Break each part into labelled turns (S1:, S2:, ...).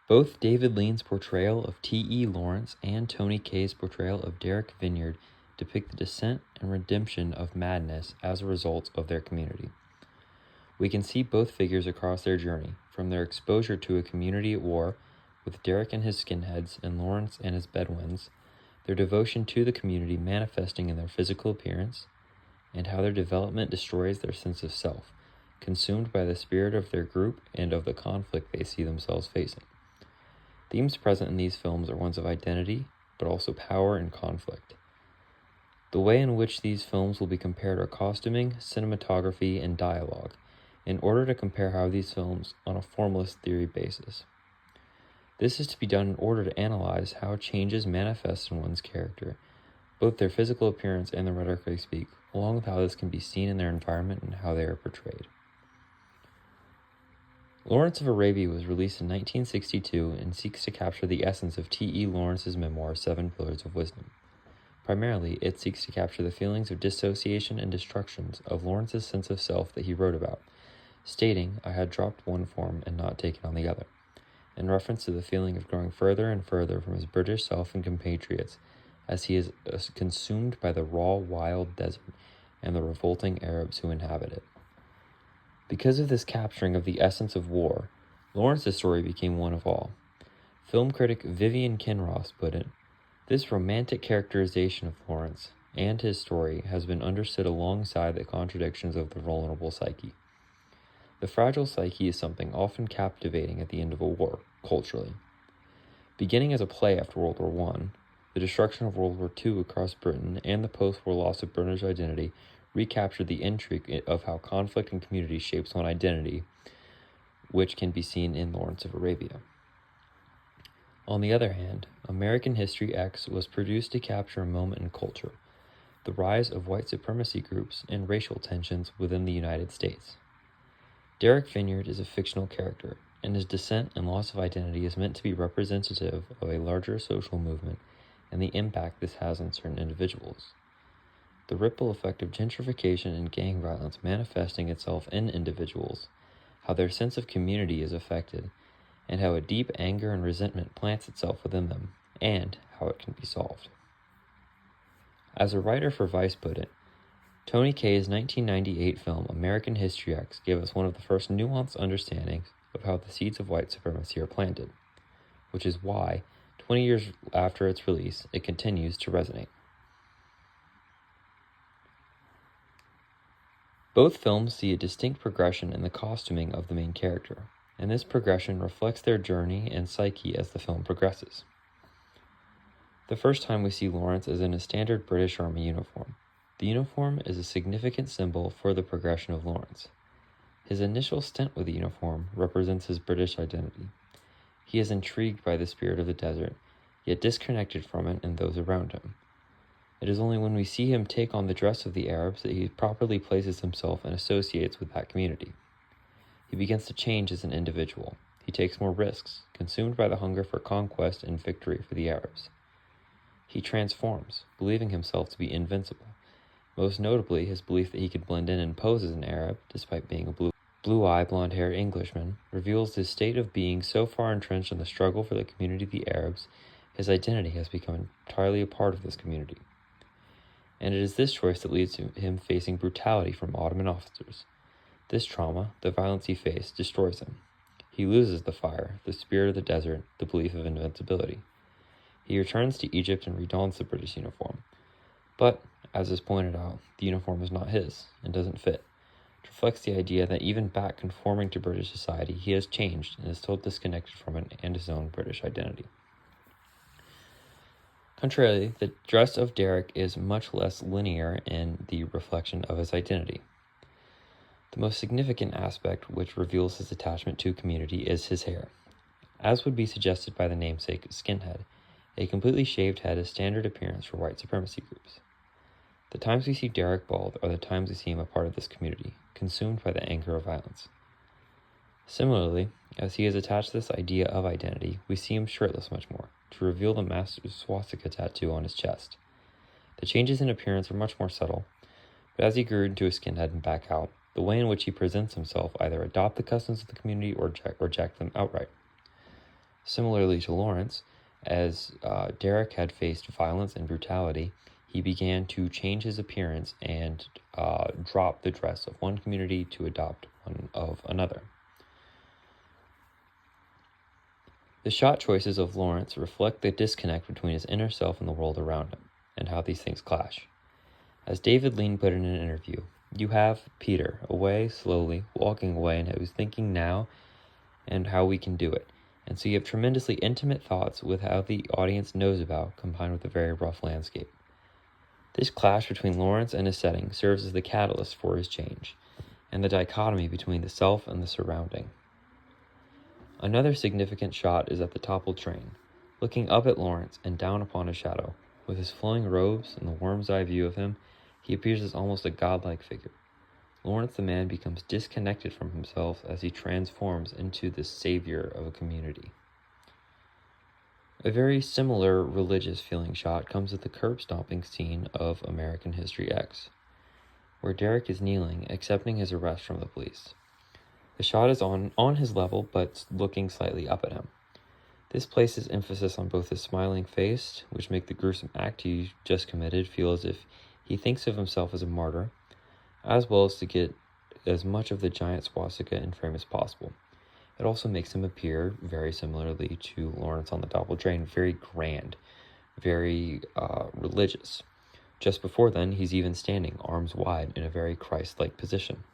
S1: Both David Lean's portrayal of T.E. Lawrence and Tony Kaye's portrayal of Derek Vineyard depict the descent and redemption of madness as a result of their community. We can see both figures across their journey, from their exposure to a community at war, with Derek and his skinheads and Lawrence and his Bedouins, their devotion to the community manifesting in their physical appearance, and how their development destroys their sense of self, consumed by the spirit of their group and of the conflict they see themselves facing. Themes present in these films are ones of identity, but also power and conflict. The way in which these films will be compared are costuming, cinematography, and dialogue, in order to compare how these films on a formalist theory basis. This is to be done in order to analyze how changes manifest in one's character, both their physical appearance and the rhetoric they speak, along with how this can be seen in their environment and how they are portrayed. Lawrence of Arabia was released in 1962 and seeks to capture the essence of T.E. Lawrence's memoir, Seven Pillars of Wisdom. Primarily, it seeks to capture the feelings of dissociation and destructions of Lawrence's sense of self that he wrote about, stating, "I had dropped one form and not taken on the other," in reference to the feeling of growing further and further from his British self and compatriots as he is consumed by the raw, wild desert and the revolting Arabs who inhabit it. Because of this capturing of the essence of war, Lawrence's story became one of all. Film critic Vivian Kinross put it, "This romantic characterization of Lawrence and his story has been understood alongside the contradictions of the vulnerable psyche. The fragile psyche is something often captivating at the end of a war, culturally. Beginning as a play after World War I, the destruction of World War II across Britain and the post-war loss of British identity recaptured the intrigue of how conflict and community shapes one identity, which can be seen in Lawrence of Arabia. On the other hand, American History X was produced to capture a moment in culture, the rise of white supremacy groups and racial tensions within the United States. Derek Vineyard is a fictional character, and his descent and loss of identity is meant to be representative of a larger social movement and the impact this has on certain individuals. The ripple effect of gentrification and gang violence manifesting itself in individuals, how their sense of community is affected, and how a deep anger and resentment plants itself within them, and how it can be solved. As a writer for Vice put it, Tony Kaye's 1998 film American History X gave us one of the first nuanced understandings of how the seeds of white supremacy are planted, which is why, 20 years after its release, it continues to resonate. Both films see a distinct progression in the costuming of the main character, and this progression reflects their journey and psyche as the film progresses. The first time we see Lawrence is in a standard British Army uniform. The uniform is a significant symbol for the progression of Lawrence. His initial stint with the uniform represents his British identity. He is intrigued by the spirit of the desert, yet disconnected from it and those around him. It is only when we see him take on the dress of the Arabs that he properly places himself and associates with that community. He begins to change as an individual. He takes more risks, consumed by the hunger for conquest and victory for the Arabs. He transforms, believing himself to be invincible. Most notably, his belief that he could blend in and pose as an Arab, despite being a blue-eyed, blonde-haired Englishman, reveals his state of being so far entrenched in the struggle for the community of the Arabs, his identity has become entirely a part of this community. And it is this choice that leads to him facing brutality from Ottoman officers. This trauma, the violence he faced, destroys him. He loses the fire, the spirit of the desert, the belief of invincibility. He returns to Egypt and redons the British uniform. But, as is pointed out, the uniform is not his and doesn't fit. It reflects the idea that even back conforming to British society, he has changed and is still disconnected from it and his own British identity. Contrarily, the dress of Derek is much less linear in the reflection of his identity. The most significant aspect which reveals his attachment to community is his hair. As would be suggested by the namesake skinhead, a completely shaved head is standard appearance for white supremacy groups. The times we see Derek bald are the times we see him a part of this community, consumed by the anger of violence. Similarly, as he is attached to this idea of identity, we see him shirtless much more, to reveal the massive swastika tattoo on his chest. The changes in appearance are much more subtle, but as he grew into a skinhead and back out, the way in which he presents himself either adopt the customs of the community or reject them outright. Similarly to Lawrence, as Derek had faced violence and brutality, he began to change his appearance and drop the dress of one community to adopt one of another. The shot choices of Lawrence reflect the disconnect between his inner self and the world around him, and how these things clash. As David Lean put in an interview, you have Peter away slowly, walking away, and who's thinking now and how we can do it. And so you have tremendously intimate thoughts with how the audience knows about, combined with a very rough landscape. This clash between Lawrence and his setting serves as the catalyst for his change, and the dichotomy between the self and the surrounding. Another significant shot is at the toppled train, looking up at Lawrence and down upon his shadow. With his flowing robes and the worm's eye view of him, he appears as almost a godlike figure. Lawrence the man becomes disconnected from himself as he transforms into the savior of a community. A very similar religious feeling shot comes at the curb stomping scene of American History X, where Derek is kneeling, accepting his arrest from the police. The shot is on his level, but looking slightly up at him. This places emphasis on both his smiling face, which make the gruesome act he just committed feel as if he thinks of himself as a martyr, as well as to get as much of the giant swastika in frame as possible. It also makes him appear very similarly to Lawrence on the toppled train, very grand, very religious. Just before then, he's even standing, arms wide, in a very Christ-like position.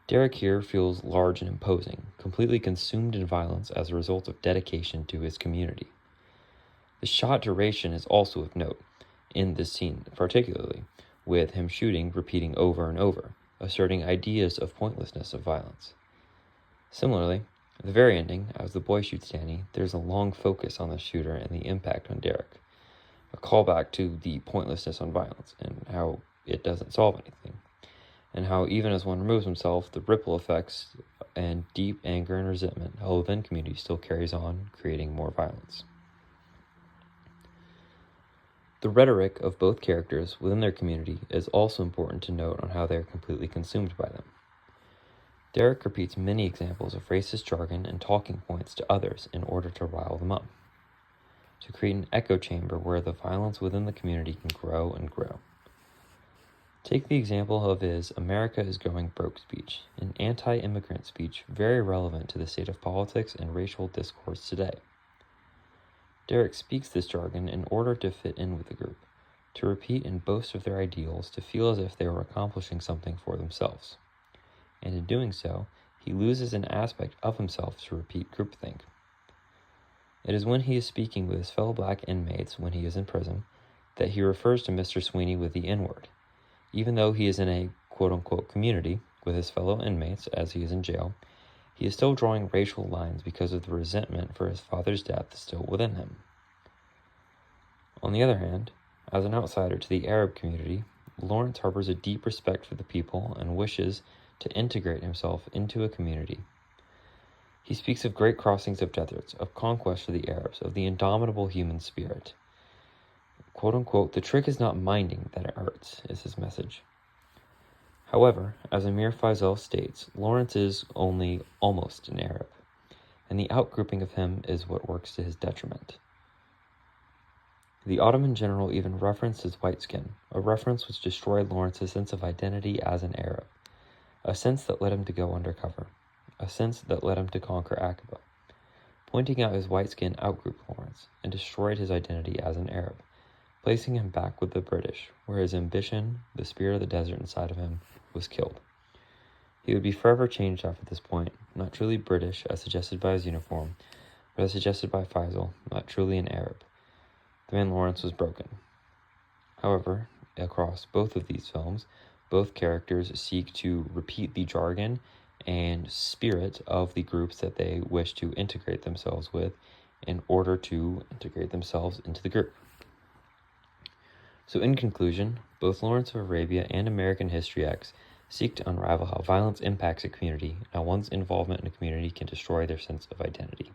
S1: Derek here feels large and imposing, completely consumed in violence as a result of dedication to his community. The shot duration is also of note in this scene, particularly, with him shooting, repeating over and over, asserting ideas of pointlessness of violence. Similarly, at the very ending, as the boy shoots Danny, there's a long focus on the shooter and the impact on Derek, a callback to the pointlessness on violence and how it doesn't solve anything, and how even as one removes himself, the ripple effects and deep anger and resentment held within community still carries on, creating more violence. The rhetoric of both characters within their community is also important to note on how they are completely consumed by them. Derek repeats many examples of racist jargon and talking points to others in order to rile them up, to create an echo chamber where the violence within the community can grow and grow. Take the example of his America is Going Broke speech, an anti-immigrant speech very relevant to the state of politics and racial discourse today. Derek speaks this jargon in order to fit in with the group, to repeat and boast of their ideals, to feel as if they were accomplishing something for themselves. And in doing so, he loses an aspect of himself to repeat groupthink. It is when he is speaking with his fellow black inmates when he is in prison that he refers to Mr. Sweeney with the N-word. Even though he is in a quote-unquote community with his fellow inmates as he is in jail, he is still drawing racial lines because of the resentment for his father's death still within him. On the other hand, as an outsider to the Arab community, Lawrence harbors a deep respect for the people and wishes to integrate himself into a community. He speaks of great crossings of deserts, of conquest for the Arabs, of the indomitable human spirit. Quote-unquote, the trick is not minding that it hurts, is his message. However, as Amir Faisal states, Lawrence is only almost an Arab, and the outgrouping of him is what works to his detriment. The Ottoman general even referenced his white skin, a reference which destroyed Lawrence's sense of identity as an Arab, a sense that led him to go undercover, a sense that led him to conquer Aqaba. Pointing out his white skin outgrouped Lawrence and destroyed his identity as an Arab, placing him back with the British, where his ambition, the spirit of the desert inside of him, was killed. He would be forever changed after this point, not truly British as suggested by his uniform, but as suggested by Faisal, not truly an Arab. The man Lawrence was broken. However, across both of these films, both characters seek to repeat the jargon and spirit of the groups that they wish to integrate themselves with in order to integrate themselves into the group. So in conclusion, both Lawrence of Arabia and American History X seek to unravel how violence impacts a community and how one's involvement in a community can destroy their sense of identity.